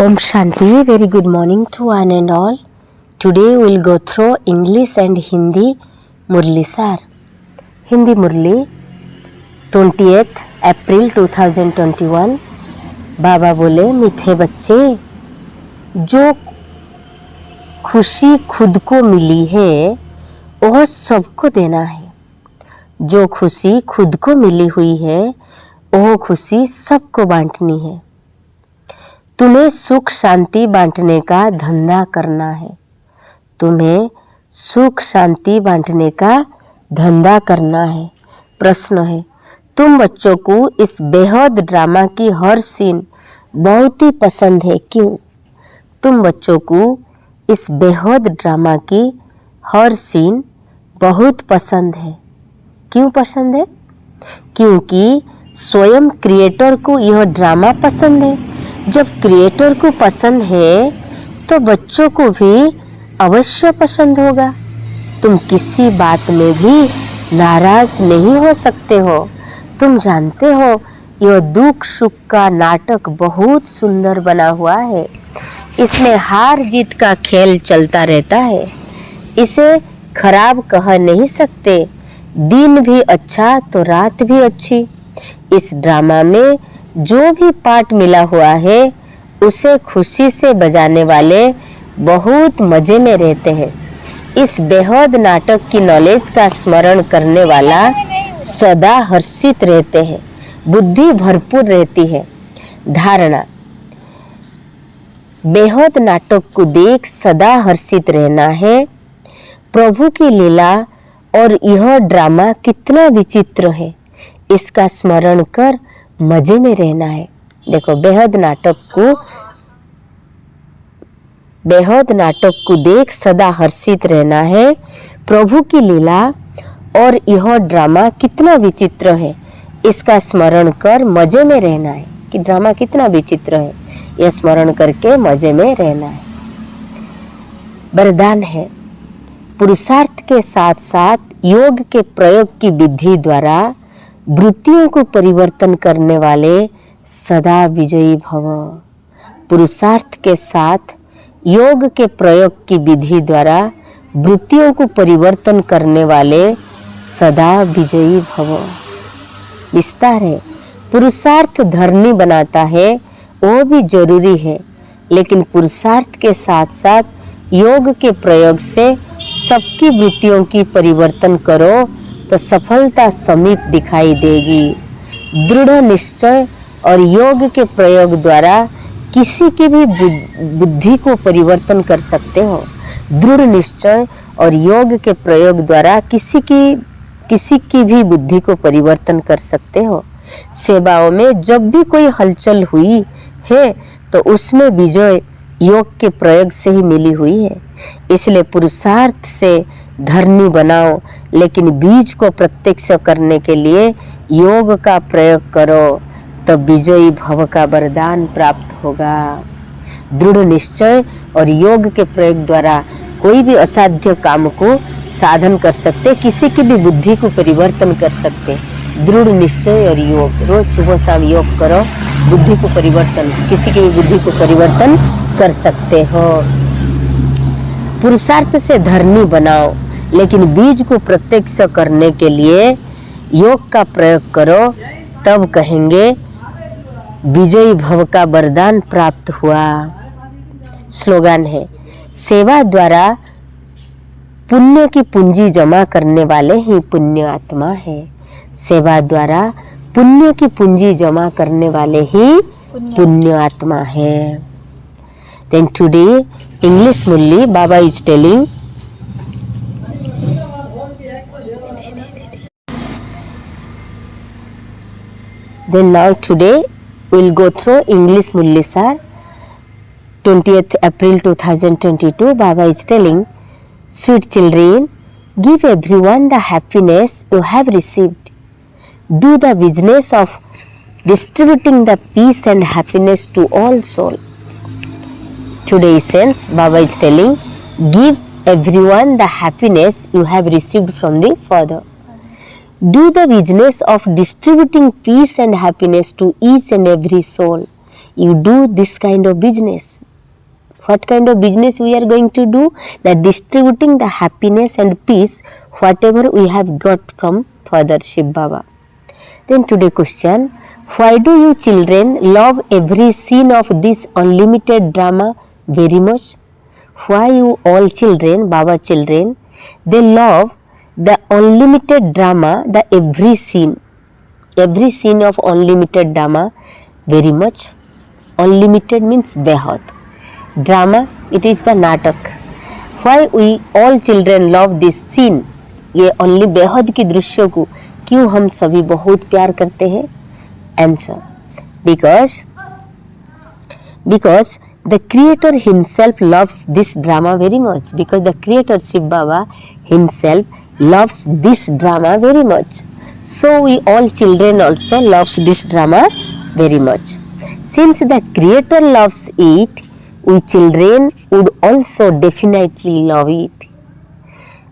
Om Shanti, very good morning to one and all. Today we will go through English and Hindi Murli Sar. Hindi Murli 20th April 2021. बाबा बोले, मीठे बच्चे, जो खुशी खुद को मिली है वह सबको देना है। जो खुशी खुद को मिली हुई है वह खुशी सबको बांटनी है। तुम्हें सुख शांति बांटने का धंधा करना है। तुम्हें सुख शांति बांटने का धंधा करना है। प्रश्न है, तुम बच्चों को इस बेहद ड्रामा की हर सीन बहुत ही पसंद है, क्यों? तुम बच्चों को इस बेहद ड्रामा की हर सीन बहुत पसंद है। क्यों पसंद है? क्योंकि स्वयं क्रिएटर को यह ड्रामा पसंद है। जब क्रिएटर को पसंद है तो बच्चों को भी अवश्य पसंद होगा। तुम किसी बात में भी नाराज नहीं हो सकते हो। तुम जानते हो यह दुख सुख का नाटक बहुत सुंदर बना हुआ है। इसमें हार जीत का खेल चलता रहता है। इसे खराब कह नहीं सकते। दिन भी अच्छा तो रात भी अच्छी। इस ड्रामा में जो भी पार्ट मिला हुआ है उसे खुशी से बजाने वाले बहुत मजे में रहते हैं। इस बेहद नाटक की नॉलेज का स्मरण करने वाला सदा हर्षित रहते हैं। बुद्धि भरपूर रहती है। धारणा, बेहद नाटक को देख सदा हर्षित रहना है। प्रभु की लीला और यह ड्रामा कितना विचित्र है, इसका स्मरण कर मजे में रहना है। देखो, बेहद नाटक को देख सदा हर्षित रहना है। प्रभु की लीला और यह ड्रामा कितना विचित्र है, इसका स्मरण कर मजे में रहना है। कि ड्रामा कितना विचित्र है, यह स्मरण करके मजे में रहना है। वरदान है, पुरुषार्थ के साथ साथ योग के प्रयोग की विधि द्वारा वृत्तियों को परिवर्तन करने वाले सदा विजयी भव। पुरुषार्थ के साथ योग के प्रयोग की विधि द्वारा वृत्तियों को परिवर्तन करने वाले सदा विजयी भव। विस्तार है, पुरुषार्थ धरनी बनाता है, वो भी जरूरी है, लेकिन पुरुषार्थ के साथ साथ योग के प्रयोग से सबकी वृत्तियों की परिवर्तन करो तो सफलता समीप दिखाई देगी। दृढ़ निश्चय और योग के प्रयोग द्वारा किसी की भी बुद्धि को परिवर्तन कर सकते हो। दृढ़ निश्चय और योग के प्रयोग द्वारा किसी की भी बुद्धि को परिवर्तन कर सकते हो। सेवाओं में जब भी कोई हलचल हुई है तो उसमें विजय योग के प्रयोग से ही मिली हुई है। इसलिए पुरुषार्थ से धरनी बनाओ, लेकिन बीज को प्रत्यक्ष करने के लिए योग का प्रयोग करो, तब विजयी भव का वरदान प्राप्त होगा। दृढ़ निश्चय और योग के प्रयोग द्वारा कोई भी असाध्य काम को साधन कर सकते, किसी की भी बुद्धि को परिवर्तन कर सकते। दृढ़ निश्चय और योग, रोज सुबह शाम योग करो, बुद्धि को परिवर्तन, किसी की भी बुद्धि को परिवर्तन कर सकते हो। पुरुषार्थ से धरनी बनाओ, लेकिन बीज को प्रत्यक्ष करने के लिए योग का प्रयोग करो, तब कहेंगे विजयी भव का वरदान प्राप्त हुआ। स्लोगन है, सेवा द्वारा पुण्य की पूंजी जमा करने वाले ही पुण्य आत्मा है। सेवा द्वारा पुण्य की पूंजी जमा करने वाले ही पुण्य आत्मा है। Then today English Murli Baba is telling, then now today we will go through English Murli Sar 20th April 2022. Baba is telling, sweet children, give everyone the happiness you have received. Do the business of distributing the peace and happiness to all souls. Today's sense, Baba is telling, give everyone the happiness you have received from the Father. Do the business of distributing peace and happiness to each and every soul. you do this kind of business. What kind of business we are going to do? That distributing the happiness and peace whatever we have got from Father Shiv Baba. Then today question, why do you children love every scene of this unlimited drama very much? Why you all children, Baba children, they love the unlimited drama, the every scene of unlimited drama very much. Unlimited means behad. Drama, it is the natak. Why we all children love this scene? ये only बेहद की दृश्यों को क्यों हम सभी बहुत प्यार करते हैं? Answer, because the creator himself loves this drama very much. Because the creator Shiv Baba himself loves this drama very much. So we all children also loves this drama very much. Since the creator loves it, we children would also definitely love it.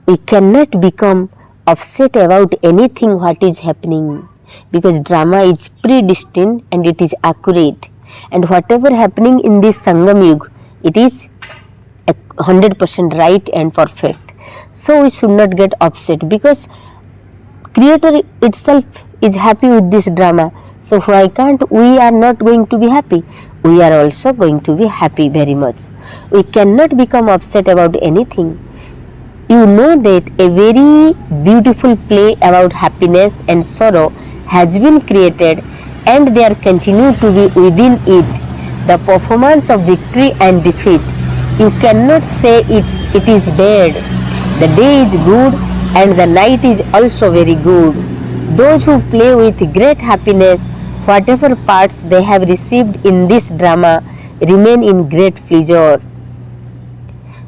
We cannot become upset about anything what is happening, because drama is predestined and it is accurate, and whatever happening in this Sangam Yug, it is 100% right and perfect. So we should not get upset, because creator itself is happy with this drama. So why can't we are not going to be happy? We are also going to be happy very much. We cannot become upset about anything. You know that a very beautiful play about happiness and sorrow has been created, and there continue to be within it the performance of victory and defeat. You cannot say it is bad. The day is good and the night is also very good. Those who play with great happiness, whatever parts they have received in this drama, remain in great pleasure.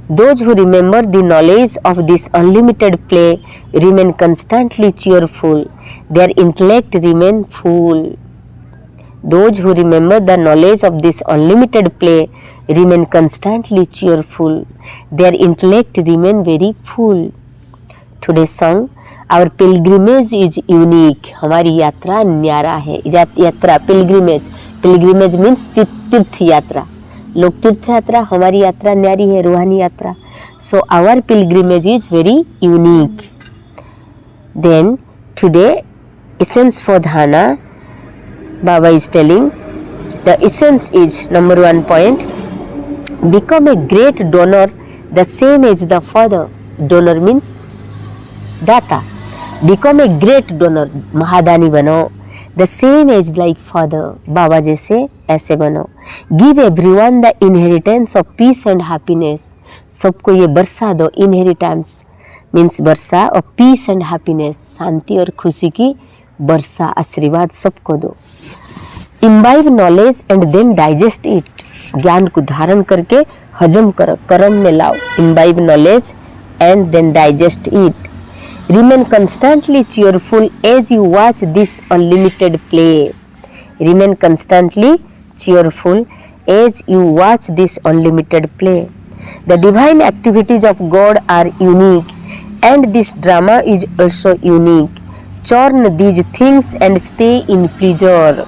Those who remember the knowledge of this unlimited play remain constantly cheerful. Their intellect remain full. Those who remember the knowledge of this unlimited play remain constantly cheerful. Their intellect remain very full. Today's song, our pilgrimage is unique. हमारी यात्रा न्यारा है. यात्रा pilgrimage means तीर्थ यात्रा. लोक तीर्थ यात्रा, हमारी यात्रा न्यारी है, रूहानी यात्रा. So our pilgrimage is very unique. Then today, essence for dharana, Baba is telling, the essence is number 1 point, become a great donor the same as the father. Donor means data. Become a great donor, महादानी बनो. The same as like father, बाबा जैसे ऐसे बनो. Give everyone the inheritance of peace and happiness. सबको ये बरसा दो. Inheritance means बरसा, और peace and happiness, शांति और खुशी की बरसा, आशीर्वाद सबको दो. Imbibe knowledge and then digest it. ज्ञान को धारण करके हजम करो, कर्म में लाओ. Imbibe knowledge and then digest it. Remain constantly cheerful as you watch this unlimited play. Remain constantly cheerful as you watch this unlimited play. The divine activities of God are unique, and this drama is also unique. Churn these things and stay in pleasure.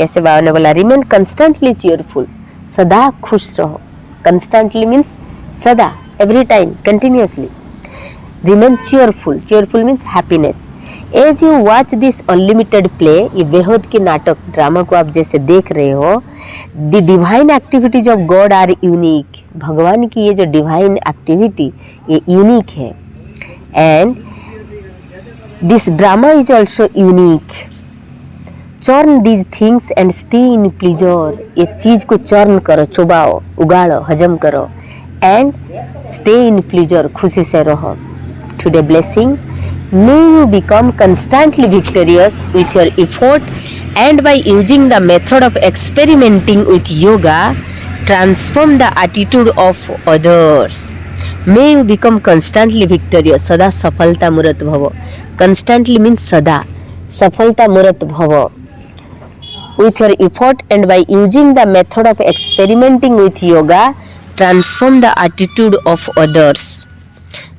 ऐसे बाबा ने बोला, remain constantly cheerful. सदा खुश रहो. Constantly means सदा, every time, continuously. Remain cheerful. Cheerful means happiness. As you watch this unlimited play, ये बेहद के नाटक ड्रामा को आप जैसे देख रहे हो, the divine activities of God are unique. भगवान की ये जो divine activity ये unique है. And this drama is also unique. Churn these things and stay in pleasure. ये चीज को churn करो, चुबाओ, उगाड़ो, हजम करो. And stay in pleasure. खुशी से रहो. Today blessing, may you become constantly victorious with your effort, and by using the method of experimenting with yoga, transform the attitude of others. May you become constantly victorious. सदा सफलता मूरत भव. Constantly means सदा सफलता मूरत भव. With your effort and by using the method of experimenting with yoga, transform the attitude of others.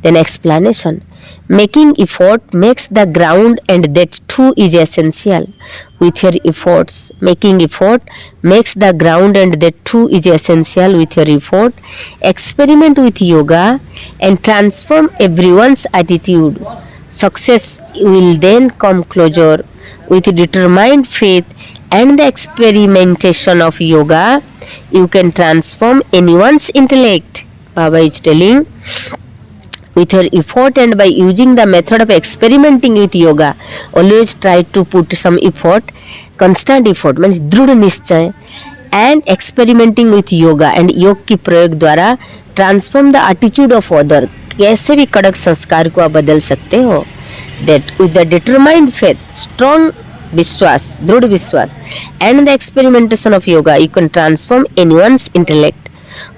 Then explanation. Making effort makes the ground, and that too is essential. With your efforts, making effort makes the ground, and that too is essential. With your effort, experiment with yoga and transform everyone's attitude. Success will then come closer. With determined faith and the experimentation of yoga, you can transform anyone's intellect. Baba is telling, with your effort and by using the method of experimenting with yoga, always try to put some effort, constant effort means दृढ़ निश्चय, and experimenting with yoga and योग की प्रयोग द्वारा transform the attitude of other. कैसे भी कड़क संस्कार को आप बदल सकते हो. That with the determined faith, strong विश्वास, दृढ़ विश्वास, and the experimentation of yoga, you can transform anyone's intellect.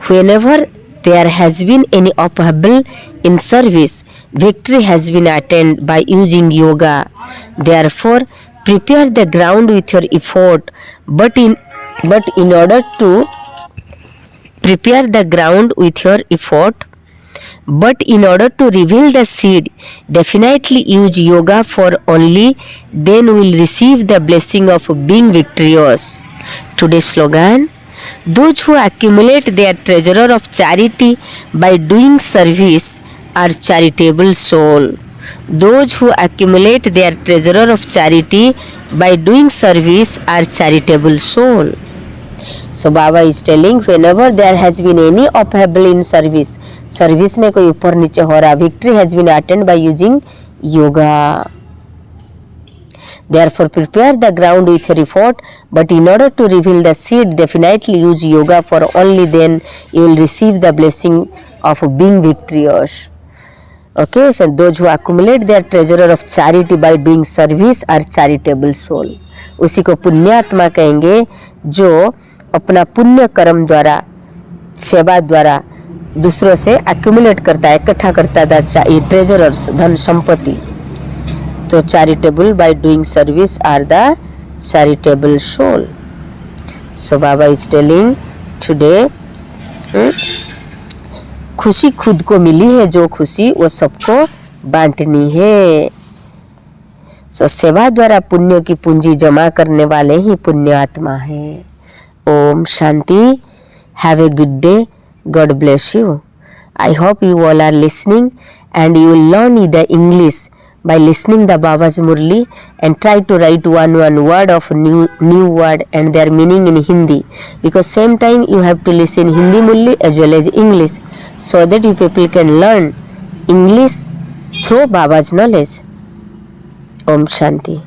Whenever there has been any upheaval in service, victory has been attained by using yoga. Therefore, prepare the ground with your effort, but in order to prepare the ground with your effort, but in order to reveal the seed, definitely use yoga, for only then will receive the blessing of being victorious. Today's slogan: those who accumulate their treasure of charity by doing service are charitable soul. Those who accumulate their treasure of charity by doing service are charitable soul. So Baba is telling, whenever there has been any upheaval in service, service में कोई ऊपर नीचे हो रहा, victory has been attained by using yoga. Therefore, prepare the ground with your effort, but in order to reveal the seed, definitely use yoga, for only then you will receive the blessing of being victorious. Okay, so those who accumulate their treasure of charity by doing service are charitable soul. उसी को पुण्यात्मा कहेंगे जो अपना पुण्य कर्म द्वारा, सेवा द्वारा दूसरों से एक्यूमुलेट करता है, इकट्ठा करता है ये ट्रेजर और धन संपत्ति. तो charitable by doing service are the charitable soul. So Baba is telling today, खुशी खुद को मिली है, जो खुशी वो सबको बांटनी है. सो सेवा द्वारा पुण्य की पूंजी जमा करने वाले ही पुण्य आत्मा है. ओम शांति. Have a good day. God bless you. I hope you all are listening and you will learn the English by listening the Baba's Murli, and try to write one word of new word and their meaning in Hindi, because same time you have to listen Hindi Murli as well as English, so that you people can learn English through Baba's knowledge. Om Shanti.